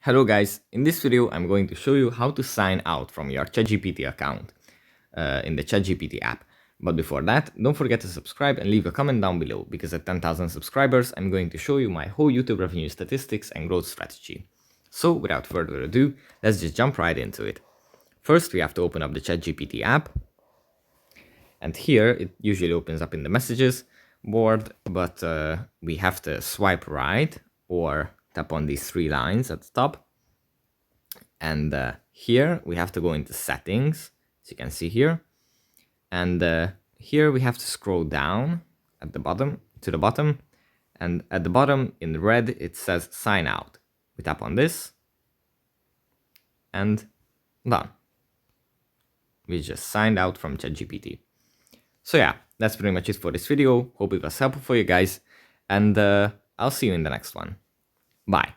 Hello guys, in this video I'm going to show you how to sign out from your ChatGPT account in the ChatGPT app. But before that, don't forget to subscribe and leave a comment down below, because at 10,000 subscribers I'm going to show you my whole YouTube revenue statistics and growth strategy. So without further ado, let's just jump right into it. First we have to open up the ChatGPT app, and here it usually opens up in the messages board, but we have to swipe right or tap on these three lines at the top. And here we have to go into settings, as you can see here. And here we have to scroll down at the bottom to the bottom. And at the bottom in red, it says sign out. We tap on this and done. We just signed out from ChatGPT. So yeah, that's pretty much it for this video. Hope it was helpful for you guys. And I'll see you in the next one. Bye.